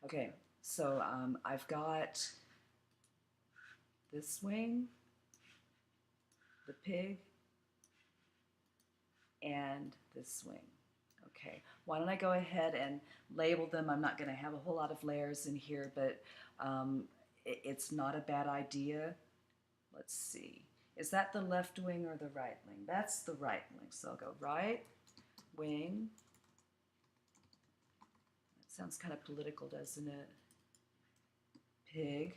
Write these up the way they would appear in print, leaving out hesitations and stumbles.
Okay, so I've got this wing, the pig, and this wing. Okay, why don't I go ahead and label them? I'm not going to have a whole lot of layers in here, but it's not a bad idea. Let's see. Is that the left wing or the right wing? That's the right wing. So I'll go right wing. That sounds kind of political, doesn't it? Pig.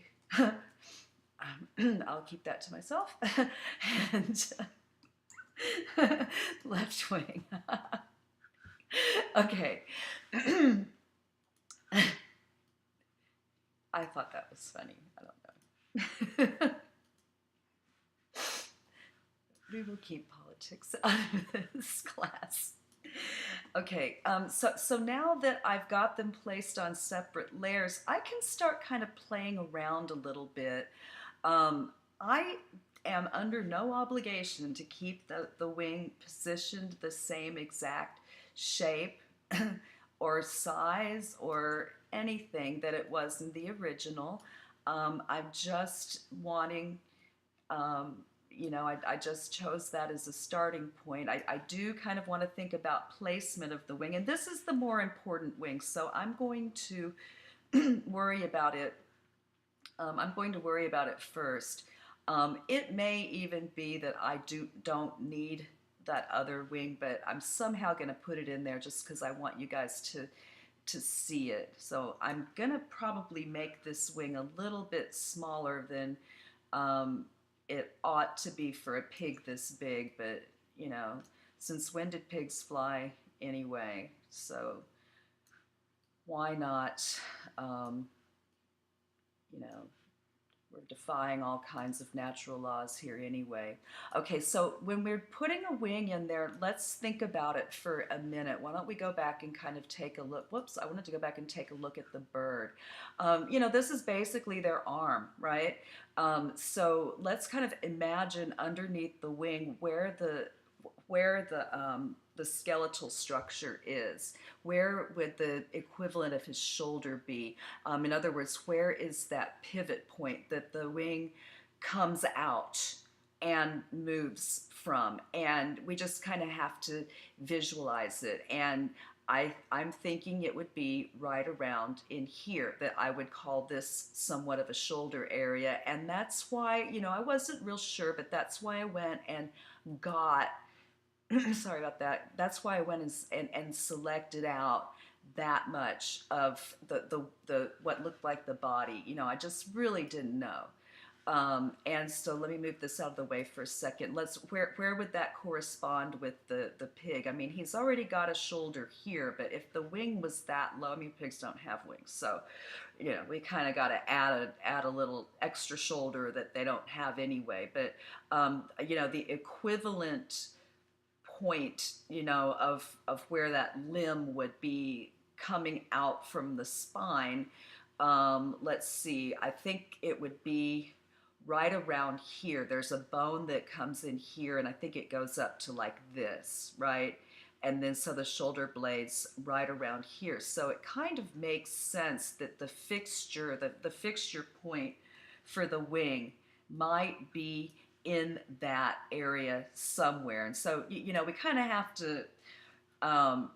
I'll keep that to myself. And left wing. Okay. I thought that was funny. I don't know. We will keep politics out of this class. Okay, so now that I've got them placed on separate layers, I can start kind of playing around a little bit. I am under no obligation to keep the wing positioned the same exact shape or size or anything that it was in the original. I'm just wanting, um, I just chose that as a starting point. I do kind of want to think about placement of the wing, and this is the more important wing, so I'm going to worry about it. I'm going to worry about it first. It may even be that I don't need that other wing, but I'm somehow going to put it in there just because I want you guys to see it. So I'm going to probably make this wing a little bit smaller than it ought to be for a pig this big, but you know, since when did pigs fly anyway? So why not, um, you know, we're defying all kinds of natural laws here anyway. Okay, so when we're putting a wing in there, let's think about it for a minute. Why don't we go back and kind of take a look? Whoops, I wanted to go back and take a look at the bird. This is basically their arm, right? So let's kind of imagine underneath the wing where the skeletal structure is. Where would the equivalent of his shoulder be? In other words, where is that pivot point that the wing comes out and moves from? And we just kind of have to visualize it. And I'm thinking it would be right around in here, that I would call this somewhat of a shoulder area. And that's why, I wasn't real sure, but that's why I went and got sorry about that. That's why I went and selected out that much of the what looked like the body. I just really didn't know. And so let me move this out of the way for a second. Where would that correspond with the pig? I mean, he's already got a shoulder here, but if the wing was that low, I mean, pigs don't have wings, so we kind of got to add a little extra shoulder that they don't have anyway. But the equivalent point, of where that limb would be coming out from the spine. Let's see, I think it would be right around here. There's a bone that comes in here, and I think it goes up to like this, right? And then so the shoulder blades right around here. So it kind of makes sense that the fixture point for the wing might be in that area somewhere. And so, we kind of have to um,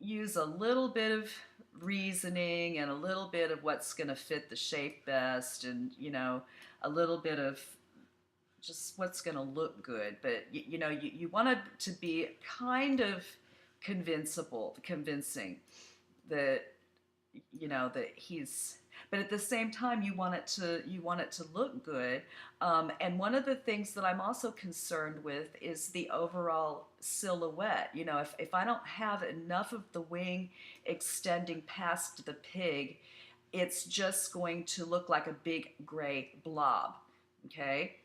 use a little bit of reasoning and a little bit of what's going to fit the shape best, and, a little bit of just what's going to look good. But, you want it to be kind of convincing that, that he's, but at the same time you want it to look good. And one of the things that I'm also concerned with is the overall silhouette. If I don't have enough of the wing extending past the pig, it's just going to look like a big gray blob. Okay.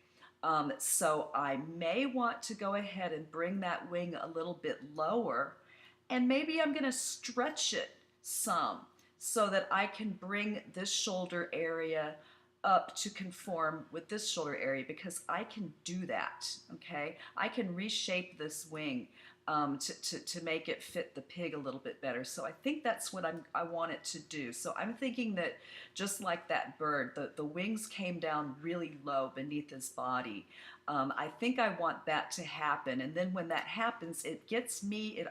So I may want to go ahead and bring that wing a little bit lower, and maybe I'm going to stretch it some so that I can bring this shoulder area up to conform with this shoulder area, because I can do that, okay? I can reshape this wing to make it fit the pig a little bit better. So I think that's what I want it to do. So I'm thinking that just like that bird, the wings came down really low beneath his body. I think I want that to happen. And then when that happens, it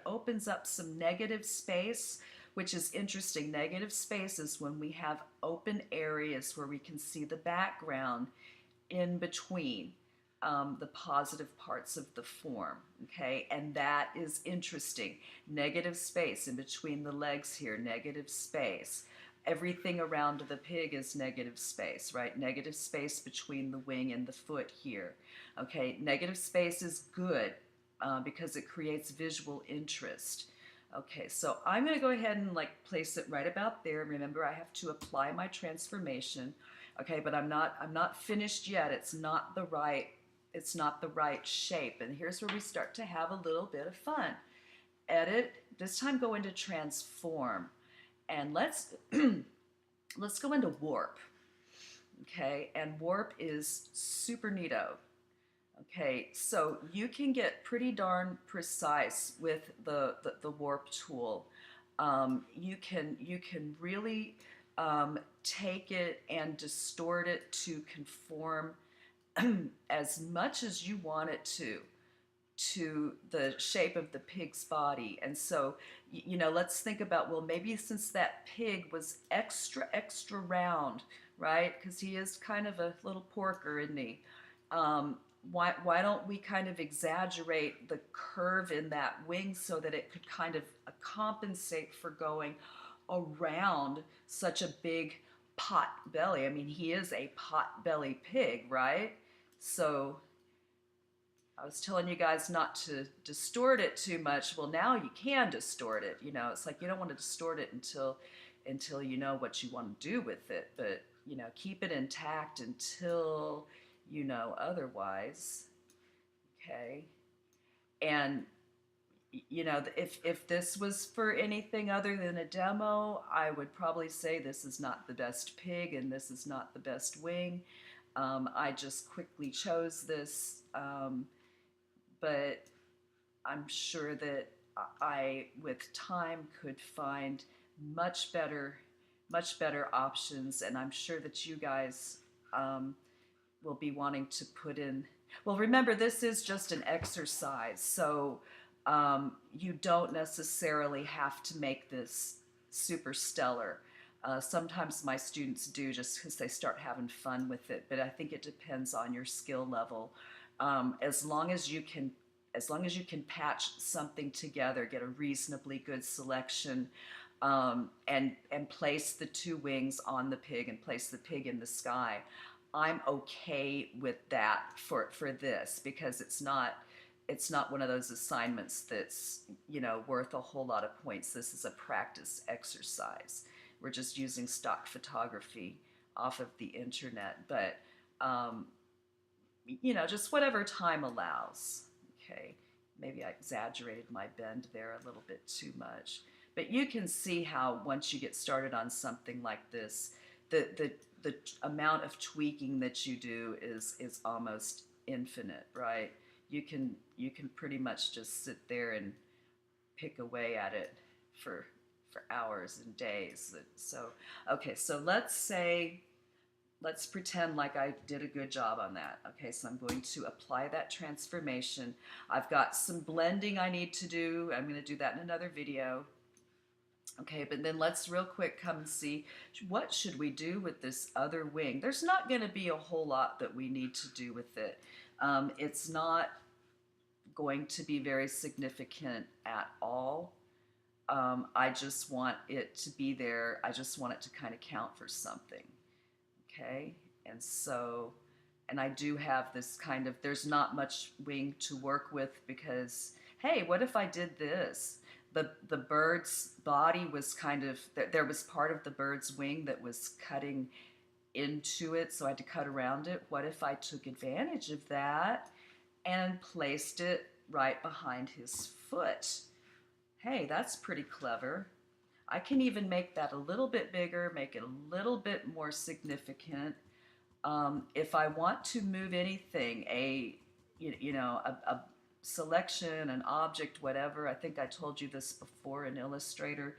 opens up some negative space, which is interesting. Negative space is when we have open areas where we can see the background in between the positive parts of the form, okay? And that is interesting. Negative space in between the legs here, negative space. Everything around the pig is negative space, right? Negative space between the wing and the foot here, okay? Negative space is good because it creates visual interest. Okay, so I'm going to go ahead and like place it right about there. Remember, I have to apply my transformation. Okay, but I'm not finished yet. It's not the right shape. And here's where we start to have a little bit of fun. Edit, this time go into transform. And let's let's go into warp. Okay, and warp is super neato. Okay, so you can get pretty darn precise with the warp tool. You can really take it and distort it to conform as much as you want it to the shape of the pig's body. And so, let's think about, well, maybe since that pig was extra round, right? Because he is kind of a little porker, isn't he? Why don't we kind of exaggerate the curve in that wing so that it could kind of compensate for going around such a big pot belly? I mean, he is a pot belly pig, right? So I was telling you guys not to distort it too much. Well, now you can distort it. It's like you don't want to distort it until you know what you want to do with it. But keep it intact until you know otherwise. Okay, and if this was for anything other than a demo, I would probably say this is not the best pig and this is not the best wing. I just quickly chose this, but I'm sure that I, with time, could find much better, much better options, and I'm sure that you guys will be wanting to put in. Well, remember, this is just an exercise, so you don't necessarily have to make this super stellar. Sometimes my students do just because they start having fun with it, but I think it depends on your skill level. As long as you can patch something together, get a reasonably good selection, and place the two wings on the pig and place the pig in the sky, I'm okay with that for this, because it's not one of those assignments that's worth a whole lot of points. This is a practice exercise. We're just using stock photography off of the internet, but just whatever time allows. Okay, maybe I exaggerated my bend there a little bit too much, but you can see how once you get started on something like this, the amount of tweaking that you do is almost infinite, right? You can pretty much just sit there and pick away at it for hours and days. So okay, so let's pretend like I did a good job on that. Okay, so I'm going to apply that transformation. I've got some blending I need to do. I'm going to do that in another video. Okay, but then let's real quick come and see, what should we do with this other wing? There's not going to be a whole lot that we need to do with it. It's not going to be very significant at all. I just want it to be there. I just want it to kind of count for something. Okay, and I do have this kind of, there's not much wing to work with because, hey, what if I did this? The bird's body was kind of, there was part of the bird's wing that was cutting into it, so I had to cut around it. What if I took advantage of that and placed it right behind his foot? Hey, that's pretty clever. I can even make that a little bit bigger, make it a little bit more significant. If I want to move anything, a selection, an object, whatever. I think I told you this before in Illustrator.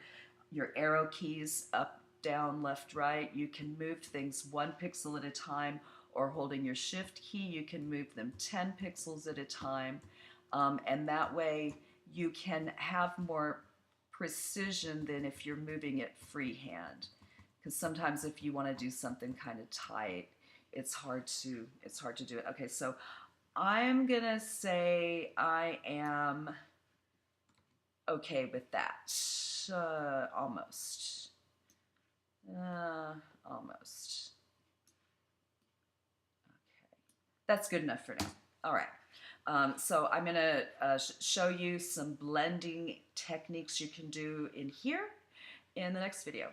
Your arrow keys up, down, left, right. You can move things 1 pixel at a time, or holding your shift key, you can move them 10 pixels at a time. And that way you can have more precision than if you're moving it freehand. Because sometimes if you want to do something kind of tight, it's hard to do it. Okay, so I'm gonna say I am okay with that. Almost. Almost. Okay, that's good enough for now. All right. So I'm going to show you some blending techniques you can do in here in the next video.